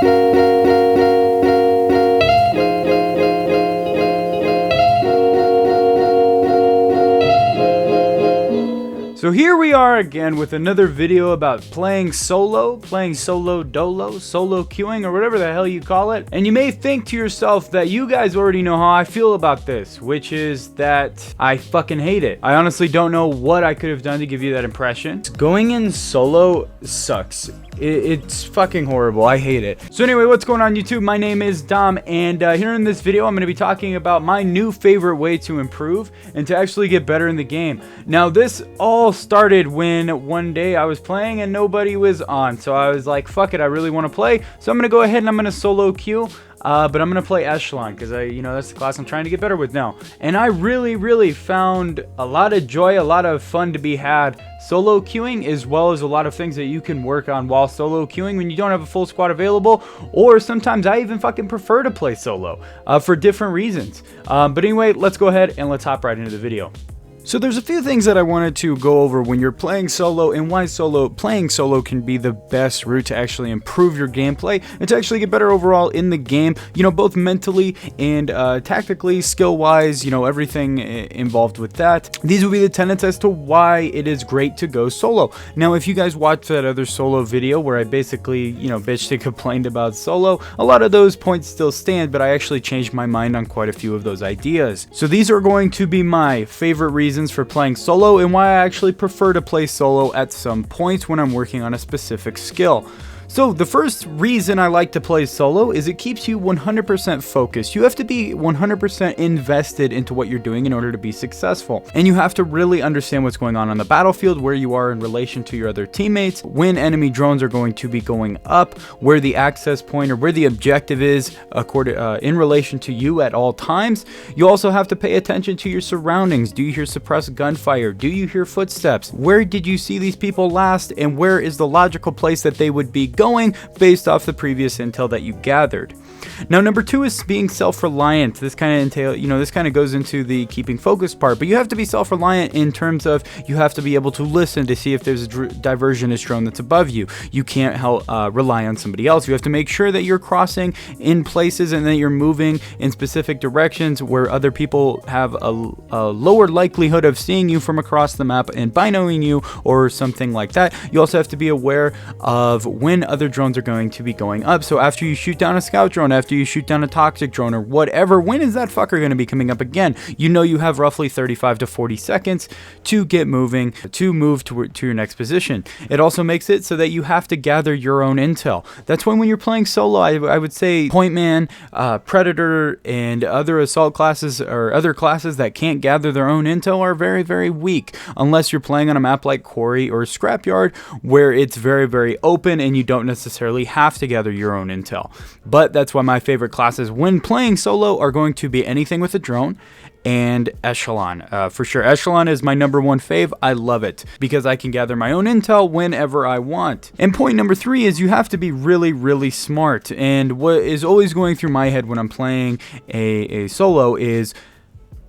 So here we are again with another video about playing solo dolo, solo queuing, or whatever the hell you call it. And you may think to yourself that you guys already know how I feel about this, which is that I fucking hate it. I honestly don't know what I could have done to give you that impression. Going in solo sucks. It's fucking horrible. I hate it. So anyway, what's going on YouTube? My name is Dom, and here in this video I'm going to be talking about my new favorite way to improve and to actually get better in the game. Now this all started when one day I was playing and nobody was on, so I was like, fuck it, I really want to play, so I'm going to go ahead and I'm going to solo queue. But I'm going to play Echelon because that's the class I'm trying to get better with now. And I really found a lot of joy, a lot of fun to be had solo queuing, as well as a lot of things that you can work on while solo queuing when you don't have a full squad available. Or sometimes I even fucking prefer to play solo for different reasons. But anyway, let's go ahead and let's hop right into the video. So there's a few things that I wanted to go over when you're playing solo and why playing solo can be the best route to actually improve your gameplay and to actually get better overall in the game, both mentally and tactically, skill-wise, everything involved with that. These will be the tenets as to why it is great to go solo. Now, if you guys watched that other solo video where I basically, bitched and complained about solo, a lot of those points still stand, but I actually changed my mind on quite a few of those ideas. So these are going to be my favorite reasons for playing solo and why I actually prefer to play solo at some points when I'm working on a specific skill. So the first reason I like to play solo is it keeps you 100% focused. You have to be 100% invested into what you're doing in order to be successful. And you have to really understand what's going on the battlefield, where you are in relation to your other teammates, when enemy drones are going to be going up, where the access point or where the objective is in relation to you at all times. You also have to pay attention to your surroundings. Do you hear suppressed gunfire? Do you hear footsteps? Where did you see these people last? And where is the logical place that they would be going based off the previous intel that you gathered? Now, number two is being self-reliant. This kind of goes into the keeping focus part, but you have to be self-reliant in terms of you have to be able to listen to see if there's a diversionist drone that's above you. You can't rely on somebody else. You have to make sure that you're crossing in places and that you're moving in specific directions where other people have a lower likelihood of seeing you from across the map and binoing you or something like that. You also have to be aware of when other drones are going to be going up. So after you shoot down a scout drone, after you shoot down a toxic drone or whatever, when is that fucker going to be coming up again? You have roughly 35 to 40 seconds to get moving, to move to your next position. It also makes it so that you have to gather your own intel. That's when you're playing solo, I would say Point Man, Predator, and other assault classes or other classes that can't gather their own intel are very weak, unless you're playing on a map like Quarry or Scrapyard, where it's very open and you don't necessarily have to gather your own intel. But that's why my favorite classes when playing solo are going to be anything with a drone and Echelon. For sure, Echelon is my number one fave. I love it because I can gather my own intel whenever I want. And point number three is you have to be really smart. And what is always going through my head when I'm playing a solo is,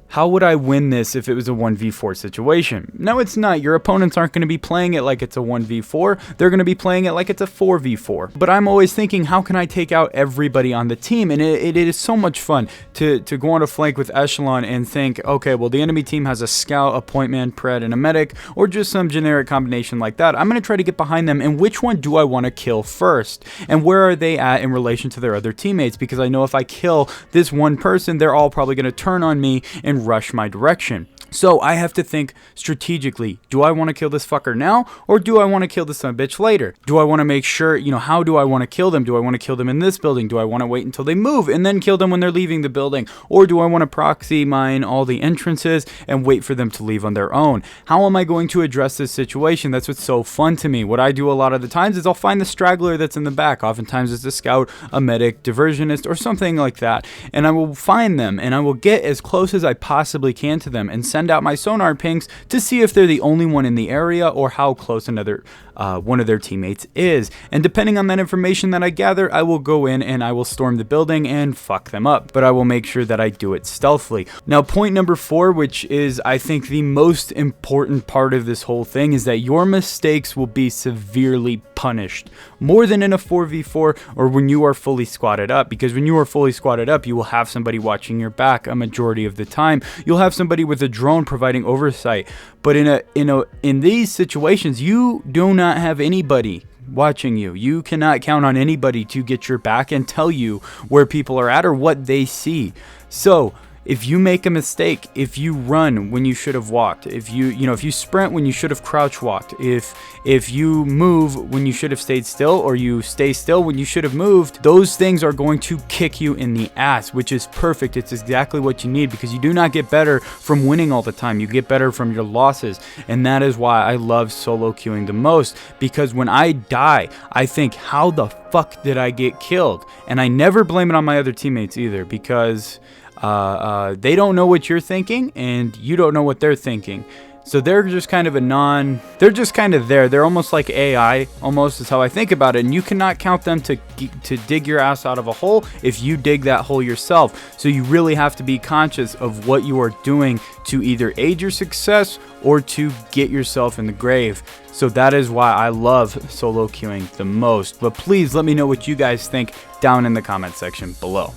how would I win this if it was a 1v4 situation? No, it's not. Your opponents aren't going to be playing it like it's a 1v4. They're going to be playing it like it's a 4v4. But I'm always thinking, how can I take out everybody on the team? And it is so much fun to go on a flank with Echelon and think, okay, well, the enemy team has a scout, a point man, pred, and a medic, or just some generic combination like that. I'm going to try to get behind them, and which one do I want to kill first? And where are they at in relation to their other teammates? Because I know if I kill this one person, they're all probably going to turn on me and rush my direction. So I have to think strategically. Do I want to kill this fucker now, or do I want to kill this son of a bitch later? Do I want to make sure, how do I want to kill them? Do I want to kill them in this building? Do I want to wait until they move and then kill them when they're leaving the building? Or do I want to proxy mine all the entrances and wait for them to leave on their own? How am I going to address this situation? That's what's so fun to me. What I do a lot of the times is I'll find the straggler that's in the back. Oftentimes it's a scout, a medic, diversionist, or something like that. And I will find them and I will get as close as I possibly can to them and send out my sonar pings to see if they're the only one in the area or how close another one of their teammates is. And depending on that information that I gather, I will go in and I will storm the building and fuck them up. But I will make sure that I do it stealthily. Now, point number 4, which is I think the most important part of this whole thing, is that your mistakes will be severely punished. More than in a 4v4 or when you are fully squatted up, because when you are fully squatted up, you will have somebody watching your back a majority of the time. You'll have somebody with a drone providing oversight. But in these situations, you do not have anybody watching you. You cannot count on anybody to get your back and tell you where people are at or what they see. So if you make a mistake, if you run when you should have walked, if you sprint when you should have crouch walked, if you move when you should have stayed still, or you stay still when you should have moved, those things are going to kick you in the ass, which is perfect. It's exactly what you need, because you do not get better from winning all the time. You get better from your losses. And that is why I love solo queuing the most, because when I die, I think, how the fuck did I get killed? And I never blame it on my other teammates either, because they don't know what you're thinking and you don't know what they're thinking. So they're just kind of they're just kind of there. They're almost like AI, almost is how I think about it. And you cannot count them to dig your ass out of a hole if you dig that hole yourself. So you really have to be conscious of what you are doing to either aid your success or to get yourself in the grave. So that is why I love solo queuing the most. But please let me know what you guys think down in the comment section below.